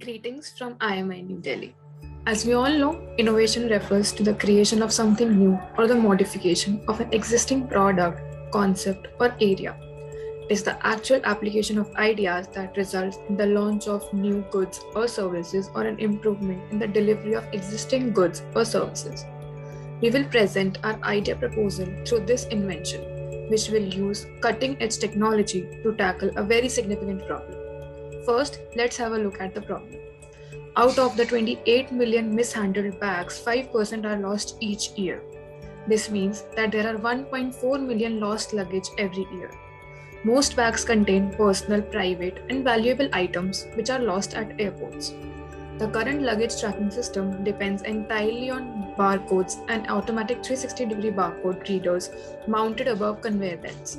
Greetings from IMI New Delhi. As we all know, innovation refers to the creation of something new or the modification of an existing product, concept, or area. It is the actual application of ideas that results in the launch of new goods or services or an improvement in the delivery of existing goods or services. We will present our idea proposal through this invention, which will use cutting edge technology to tackle a very significant problem. First, let's have a look at the problem. Out of the 28 million mishandled bags, 5% are lost each year. This means that there are 1.4 million lost luggage every year. Most bags contain personal, private, and valuable items which are lost at airports. The current luggage tracking system depends entirely on barcodes and automatic 360-degree barcode readers mounted above conveyor belts.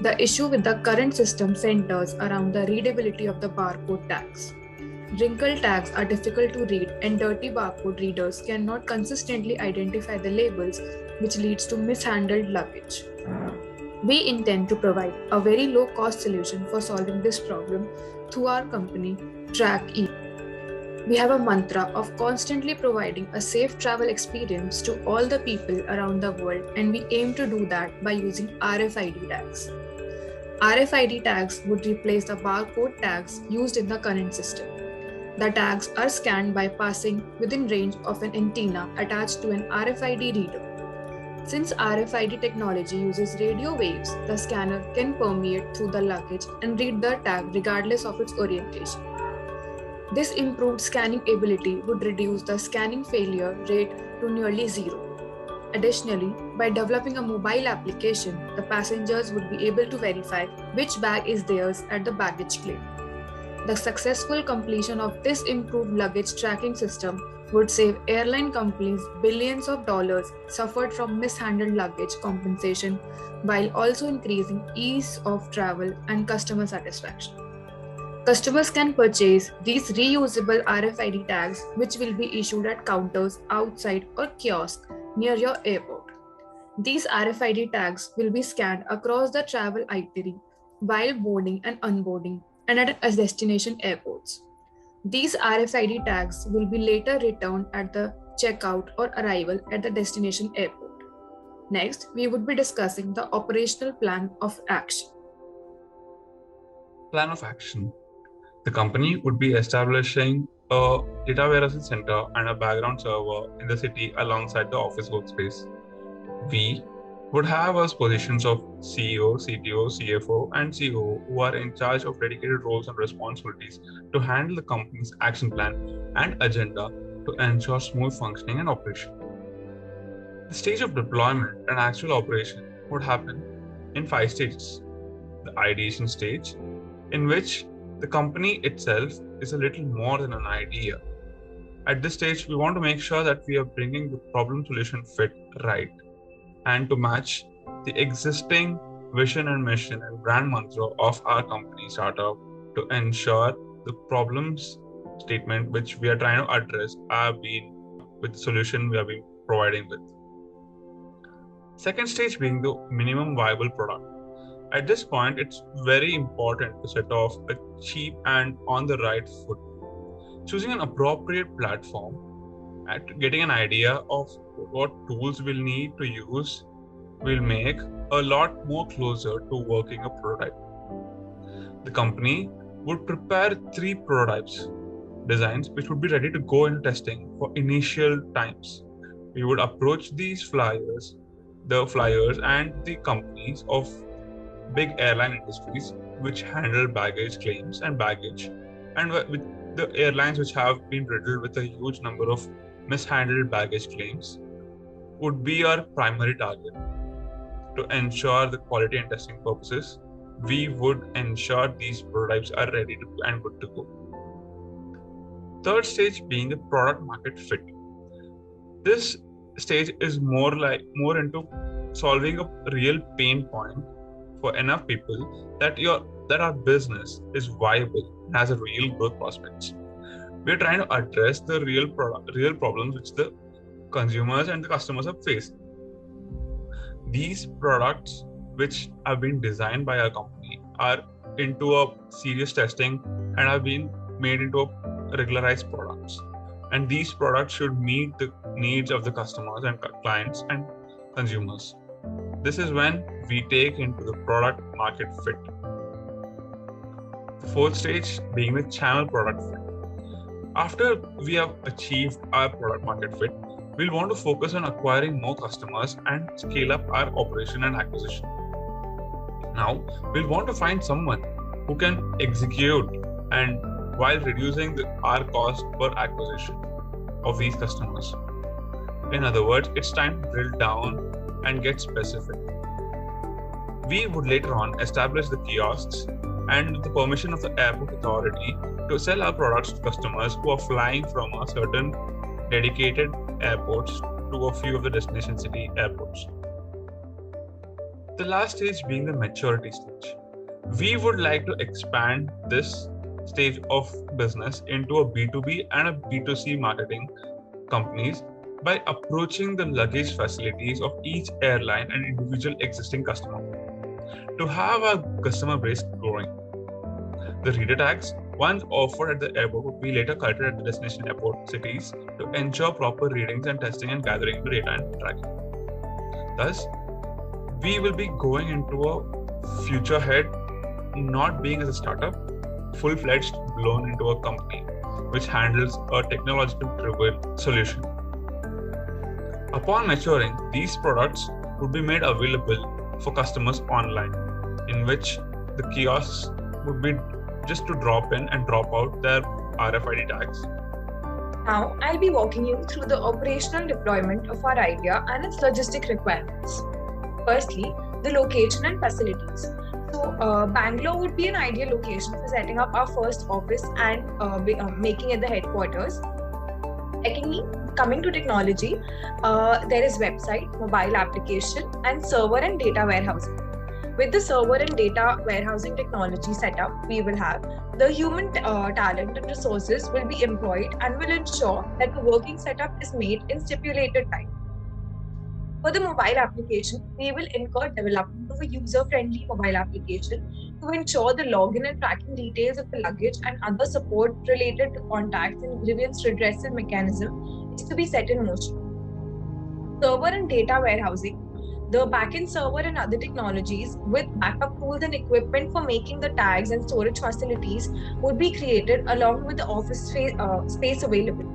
The issue with the current system centers around the readability of the barcode tags. Wrinkled tags are difficult to read, and dirty barcode readers cannot consistently identify the labels, which leads to mishandled luggage. We intend to provide a very low cost solution for solving this problem through our company, TrackE. We have a mantra of constantly providing a safe travel experience to all the people around the world, and we aim to do that by using RFID tags. RFID tags would replace the barcode tags used in the current system. The tags are scanned by passing within range of an antenna attached to an RFID reader. Since RFID technology uses radio waves, the scanner can permeate through the luggage and read the tag regardless of its orientation. This improved scanning ability would reduce the scanning failure rate to nearly zero. Additionally, by developing a mobile application, the passengers would be able to verify which bag is theirs at the baggage claim. The successful completion of this improved luggage tracking system would save airline companies billions of dollars suffered from mishandled luggage compensation while also increasing ease of travel and customer satisfaction. Customers can purchase these reusable RFID tags, which will be issued at counters outside or kiosks near your airport. These RFID tags will be scanned across the travel itinerary while boarding and unboarding and at destination airports. These RFID tags will be later returned at the checkout or arrival at the destination airport. Next, we would be discussing the operational plan of action. Plan of action. The company would be establishing a data warehousing center and a background server in the city alongside the office workspace. We would have as positions of CEO, CTO, CFO, and COO who are in charge of dedicated roles and responsibilities to handle the company's action plan and agenda to ensure smooth functioning and operation. The stage of deployment and actual operation would happen in 5 stages. The ideation stage, in which the company itself is a little more than an idea. At this stage, we want to make sure that we are bringing the problem solution fit right and to match the existing vision and mission and brand mantra of our company startup to ensure the problems statement which we are trying to address are being with the solution we have been providing with. Second stage being the minimum viable product. At this point, it's very important to set off a cheap and on the right foot. Choosing an appropriate platform and getting an idea of what tools we'll need to use will make a lot more closer to working a prototype. The company would prepare 3 prototypes designs which would be ready to go into testing for initial times. We would approach the flyers and the companies of big airline industries which handle baggage claims and baggage, and with the airlines which have been riddled with a huge number of mishandled baggage claims would be our primary target. To ensure the quality and testing purposes, we would ensure these prototypes are ready and good to go. Third stage being the product market fit. This stage is more into solving a real pain point for enough people that our business is viable and has a real growth prospects. We're trying to address the real problems which the consumers and the customers have faced. These products which have been designed by our company are into a serious testing and have been made into regularized products, and these products should meet the needs of the customers and clients and consumers. This is when we take into the product market fit. The fourth stage being the channel product fit. After we have achieved our product market fit, we'll want to focus on acquiring more customers and scale up our operation and acquisition. Now, we'll want to find someone who can execute and while reducing our cost per acquisition of these customers. In other words, it's time to drill down and get specific. We would later on establish the kiosks and with the permission of the airport authority to sell our products to customers who are flying from a certain dedicated airports to a few of the destination city airports. The last stage being the maturity stage. We would like to expand this stage of business into a B2B and a B2C marketing companies by approaching the luggage facilities of each airline and individual existing customer to have our customer base growing. The reader tags, once offered at the airport, would be later collected at the destination airport cities to ensure proper readings and testing and gathering the data and tracking. Thus, we will be going into a future ahead, not being as a startup, full-fledged blown into a company which handles a technological-driven solution. Upon maturing, these products would be made available for customers online, in which the kiosks would be just to drop in and drop out their RFID tags. Now, I'll be walking you through the operational deployment of our idea and its logistic requirements. Firstly, the location and facilities. So, Bangalore would be an ideal location for setting up our first office and making it the headquarters. Secondly, coming to technology, there is website, mobile application, and server and data warehousing. With the server and data warehousing technology setup, we will have the human talent and resources will be employed and will ensure that the working setup is made in stipulated time. For the mobile application, we will incur development of a user-friendly mobile application to ensure the login and tracking details of the luggage and other support related to contacts and grievance redressal mechanism is to be set in motion. Server and data warehousing. The backend server and other technologies with backup tools and equipment for making the tags and storage facilities would be created along with the office space available.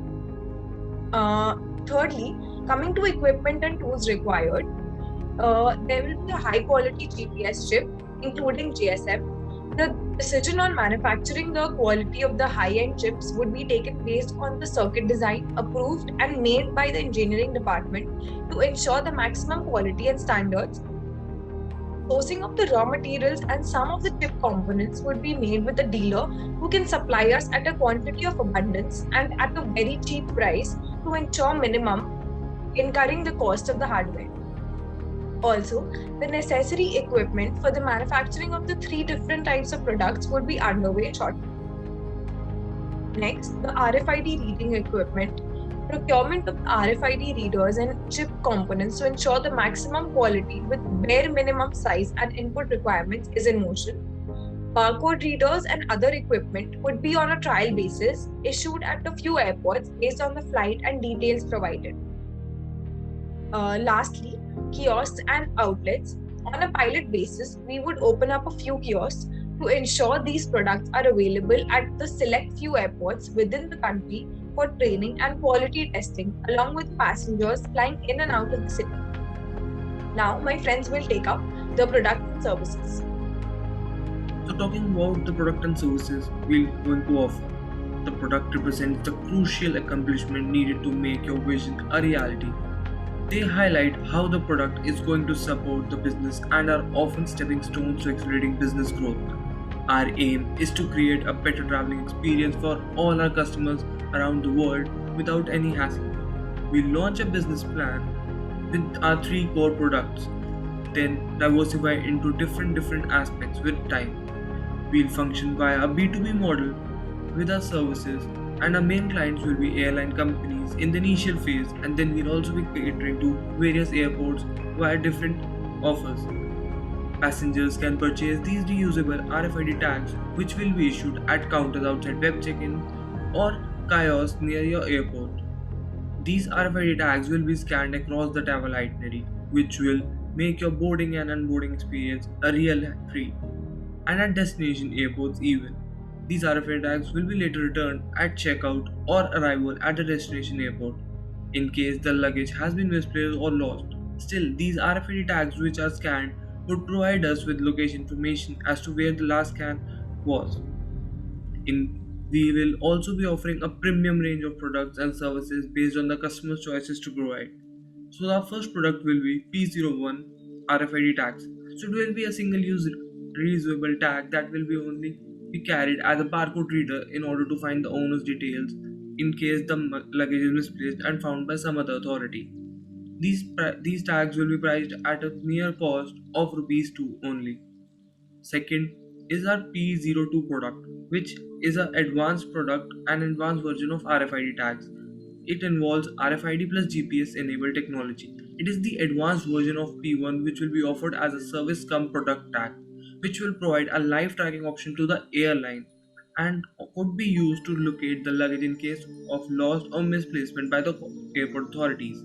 Thirdly, coming to equipment and tools required, there will be a high quality GPS chip, including GSM. The decision on manufacturing the quality of the high-end chips would be taken based on the circuit design approved and made by the engineering department to ensure the maximum quality and standards. Sourcing of the raw materials and some of the chip components would be made with a dealer who can supply us at a quantity of abundance and at a very cheap price to ensure minimum incurring the cost of the hardware. Also, the necessary equipment for the manufacturing of the 3 different types of products would be underway shortly. Next, the RFID reading equipment. Procurement of RFID readers and chip components to ensure the maximum quality with bare minimum size and input requirements is in motion. Barcode readers and other equipment would be on a trial basis, issued at a few airports based on the flight and details provided. Lastly, kiosks and outlets. On a pilot basis, we would open up a few kiosks to ensure these products are available at the select few airports within the country for training and quality testing, along with passengers flying in and out of the city. Now, my friends will take up the product and services. So, talking about the product and services we're going to offer, the product represents the crucial accomplishment needed to make your vision a reality. They highlight how the product is going to support the business and are often stepping stones to accelerating business growth. Our aim is to create a better traveling experience for all our customers around the world without any hassle. We launch a business plan with our 3 core products, then diversify into different aspects with time. We'll function via a B2B model with our services, and our main clients will be airline companies in the initial phase, and then we'll also be catering to various airports via different offers. Passengers can purchase these reusable RFID tags which will be issued at counters outside web check-in or kiosks near your airport. These RFID tags will be scanned across the travel itinerary, which will make your boarding and unboarding experience a real free. And at destination airports, even. These RFID tags will be later returned at checkout or arrival at the destination airport in case the luggage has been misplaced or lost. Still, these RFID tags, which are scanned, would provide us with location information as to where the last scan was. We will also be offering a premium range of products and services based on the customer's choices to provide. So our first product will be P01 RFID tags. So it will be a single use reusable tag that will be only be carried as a barcode reader in order to find the owner's details in case the luggage is misplaced and found by some other authority. These tags will be priced at a mere cost of rupees 2 only. Second is our P02 product, which is an advanced product and advanced version of RFID tags. It involves RFID plus GPS enabled technology. It is the advanced version of P1, which will be offered as a service come product tag, which will provide a live tracking option to the airline and could be used to locate the luggage in case of lost or misplacement by the airport authorities.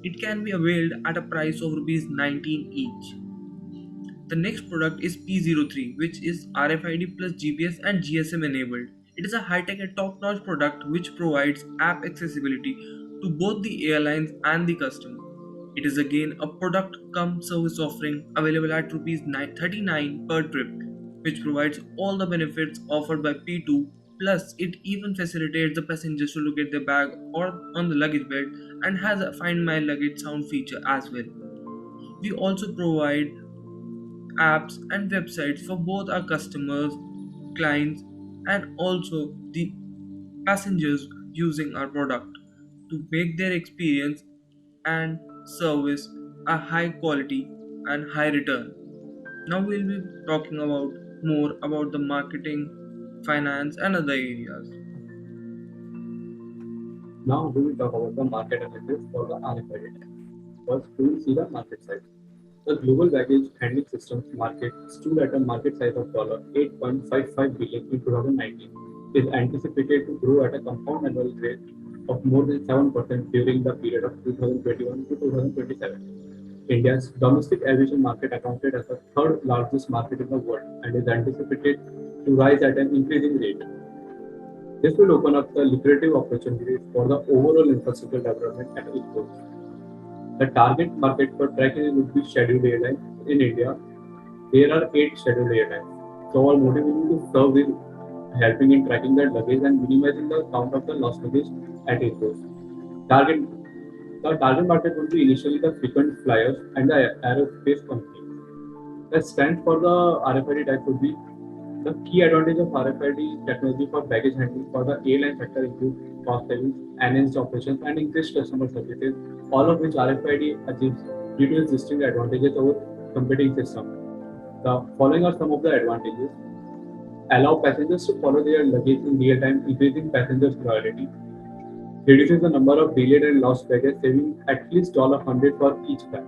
It can be availed at a price of rupees 19 each. The next product is P03, which is RFID plus GPS and GSM enabled. It is a high-tech and top-notch product which provides app accessibility to both the airlines and the customer. It is again a product cum service offering available at rupees 39 per trip, which provides all the benefits offered by P2. Plus, it even facilitates the passengers to locate their bag or on the luggage belt and has a Find My Luggage sound feature as well. We also provide apps and websites for both our customers, clients, and also the passengers using our product to make their experience and service a high quality and high return. Now we'll be talking about more about the marketing, finance, and other areas. Now we will talk about the market analysis for the RFID tag. First, we will see the market size. The global baggage handling systems market stood at a market size of $8.55 billion in 2019. It is anticipated to grow at a compound annual rate of more than 7% during the period of 2021 to 2027. India's domestic aviation market accounted as the third largest market in the world and is anticipated to rise at an increasing rate. This will open up the lucrative opportunities for the overall infrastructure development at its coast. The target market for tracking would be scheduled airlines. In India, there are 8 scheduled airlines. So our motive will be to serve in helping in tracking the luggage and minimizing the count of the lost luggage at airports. The target market would be initially the frequent flyers and the aerospace companies. The strength for the RFID tag would be the key advantage of RFID technology for baggage handling for the airline sector includes cost savings, enhanced operations, and increased customer services, all of which RFID achieves due to its distinct advantages over competing systems. The following are some of the advantages. Allow passengers to follow their luggage in real time, increasing passengers' loyalty. Reduces the number of delayed and lost baggage, saving at least $100 for each bag.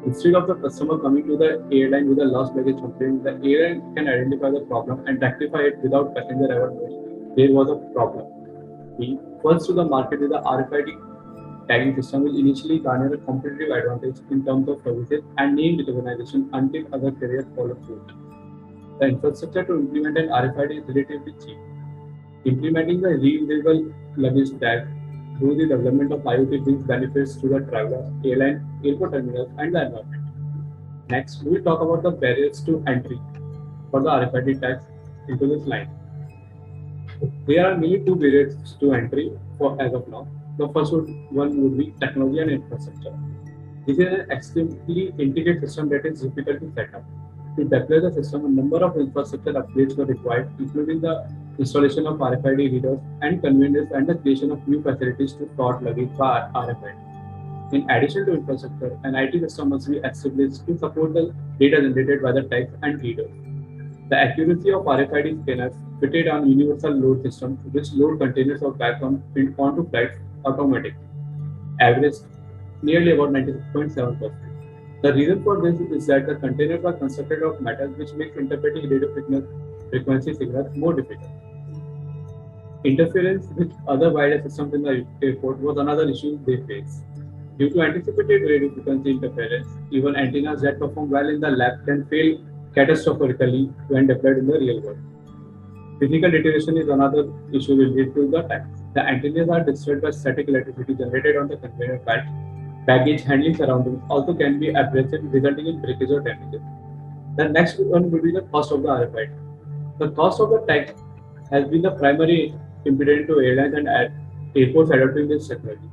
Instead of the customer coming to the airline with a lost baggage complaint, the airline can identify the problem and rectify it without passenger ever knowing there was a problem. B. First to the market with the RFID tagging system will initially garner a competitive advantage in terms of services and name recognition until other carriers follow suit. The infrastructure to implement an RFID is relatively cheap. Implementing the reusable luggage tag through the development of IoT brings benefits to the travelers, airline, airport terminals, and the environment. Next, we will talk about the barriers to entry for the RFID tags into this line. There are mainly 2 barriers to entry for as of now. The first one would be technology and infrastructure. This is an extremely integrated system that is difficult to set up. To deploy the system, a number of infrastructure upgrades were required, including the installation of RFID readers and convenience and the creation of new facilities to sort luggage by RFID. In addition to infrastructure, an IT system must be established to support the data generated by the tags and readers. The accuracy of RFID scanners fitted on universal load systems, which load containers or bags onto flights automatically, averaged nearly about 96.7%. The reason for this is that the containers are constructed of metals, which makes interpreting radio frequency signals more difficult. Interference with other wider systems in the airport was another issue they faced. Due to anticipated radio frequency interference, even antennas that perform well in the lab can fail catastrophically when deployed in the real world. Physical deterioration is another issue related to the time. The antennas are destroyed by static electricity generated on the conveyor belt. Baggage handling surroundings also can be abrasive, resulting in breakage or damages. The next one will be the cost of the RFID. The cost of the tech has been the primary impediment to airlines and airports adopting this technology.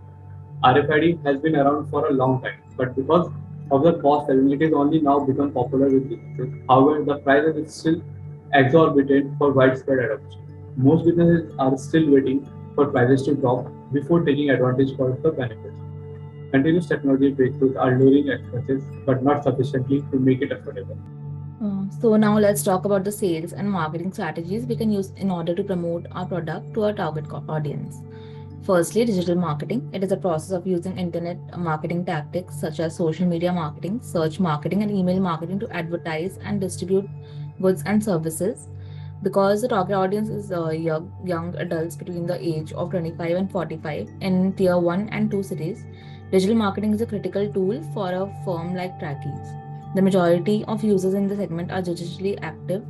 RFID has been around for a long time, but because of the cost saving, it is only now become popular with businesses. However, the price is still exorbitant for widespread adoption. Most businesses are still waiting for prices to drop before taking advantage of the benefits. Continuous technology breakthroughs are lowering expenses, but not sufficiently to make it affordable. So now let's talk about the sales and marketing strategies we can use in order to promote our product to our target audience. Firstly, digital marketing. It is a process of using internet marketing tactics such as social media marketing, search marketing, and email marketing to advertise and distribute goods and services. Because the target audience is young adults between the age of 25 and 45 in tier 1 and 2 cities, digital marketing is a critical tool for a firm like Trackies. The majority of users in the segment are digitally active,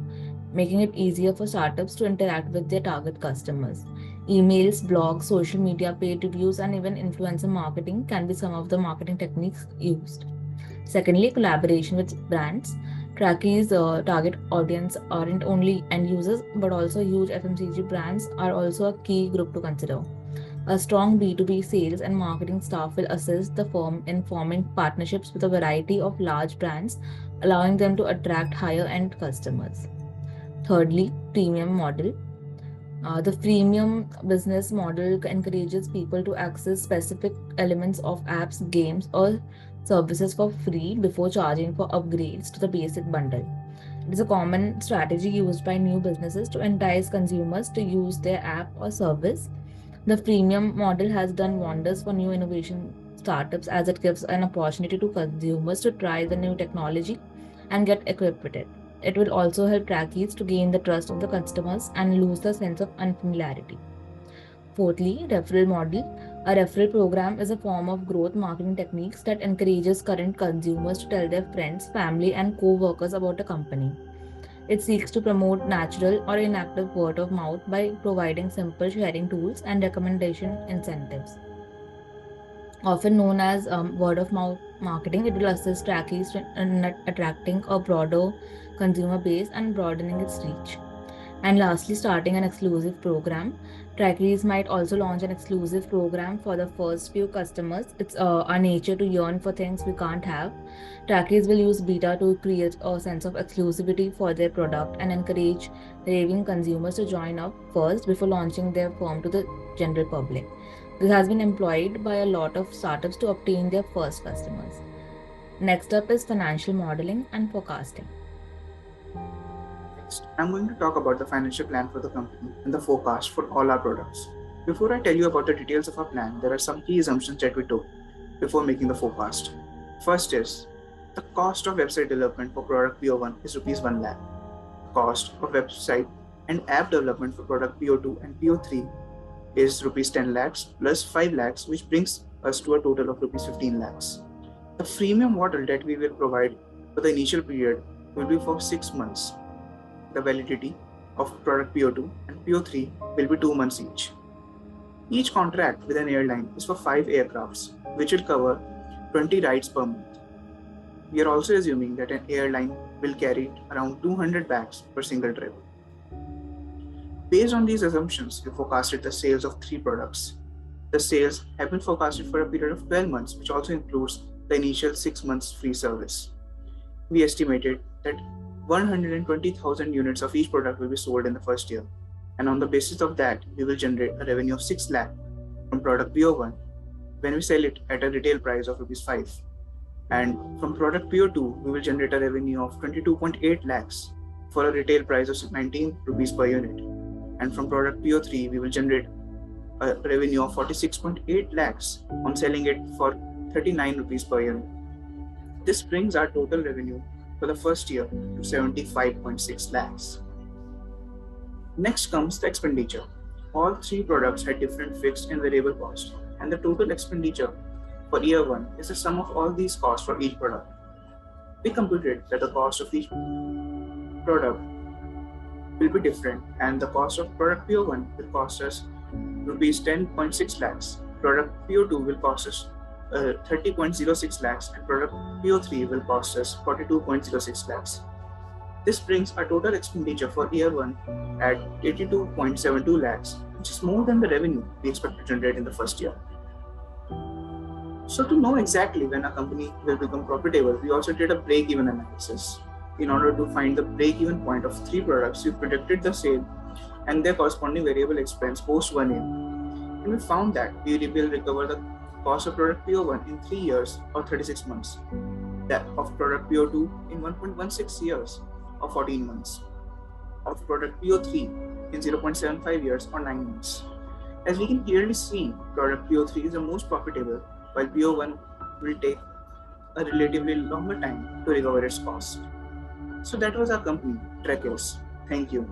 making it easier for startups to interact with their target customers. Emails, blogs, social media, paid reviews, and even influencer marketing can be some of the marketing techniques used. Secondly, collaboration with brands. Trackies' target audience aren't only end users, but also huge FMCG brands are also a key group to consider. A strong B2B sales and marketing staff will assist the firm in forming partnerships with a variety of large brands, allowing them to attract higher end customers. Thirdly, premium model. The freemium business model encourages people to access specific elements of apps, games, or services for free before charging for upgrades to the basic bundle. It is a common strategy used by new businesses to entice consumers to use their app or service. The freemium model has done wonders for new innovation startups as it gives an opportunity to consumers to try the new technology and get equipped with it. It will also help Trackies to gain the trust of the customers and lose the sense of unfamiliarity. Fourthly, referral model. A referral program is a form of growth marketing techniques that encourages current consumers to tell their friends, family, and co-workers about a company. It seeks to promote natural or inactive word of mouth by providing simple sharing tools and recommendation incentives. Often known as word of mouth marketing, it will assist Trackies in attracting a broader consumer base and broadening its reach. And lastly, starting an exclusive program. Trackies might also launch an exclusive program for the first few customers. It's our nature to yearn for things we can't have. Trackies will use beta to create a sense of exclusivity for their product and encourage raving consumers to join up first before launching their firm to the general public. This has been employed by a lot of startups to obtain their first customers. Next up is financial modeling and forecasting. Next, I'm going to talk about the financial plan for the company and the forecast for all our products. Before I tell you about the details of our plan, there are some key assumptions that we took before making the forecast. First is, the cost of website development for product PO1 is Rs 1 lakh. Cost of website and app development for product PO2 and PO3 is Rs 10 lakhs plus 5 lakhs, which brings us to a total of Rs 15 lakhs. The freemium model that we will provide for the initial period will be for 6 months. The validity of product PO2 and PO3 will be 2 months each. Each contract with an airline is for 5 aircrafts, which will cover 20 rides per month. We are also assuming that an airline will carry around 200 bags per single trip. Based on these assumptions, we forecasted the sales of 3 products. The sales have been forecasted for a period of 12 months, which also includes the initial 6 months free service. We estimated that 120,000 units of each product will be sold in the first year, and on the basis of that, we will generate a revenue of 6 lakh from product PO1 when we sell it at a retail price of Rs 5. And from product PO2, we will generate a revenue of 22.8 lakhs for a retail price of 19 rupees per unit. And from product PO3, we will generate a revenue of 46.8 lakhs on selling it for 39 rupees per unit. This brings our total revenue for the first year to 75.6 lakhs. Next comes the expenditure. all three products had different fixed and variable costs, and the total expenditure for year 1 is the sum of all these costs for each product. We computed that the cost of each product will be different, and the cost of product PO1 will cost us rupees 10.6 lakhs, product PO2 will cost us 30.06 lakhs, and product PO3 will cost us 42.06 lakhs. This brings our total expenditure for year 1 at 82.72 lakhs, which is more than the revenue we expect to generate in the first year. So to know exactly when a company will become profitable, we also did a break-even analysis. In order to find the break-even point of three products, we predicted the sale and their corresponding variable expense post 1 year. And we found that we will recover the cost of product PO1 in 3 years or 36 months, that of product PO2 in 1.16 years or 14 months, of product PO3 in 0.75 years or 9 months. As we can clearly see, product PO3 is the most profitable, while PO1 will take a relatively longer time to recover its cost. So that was our company, Trekkers. Thank you.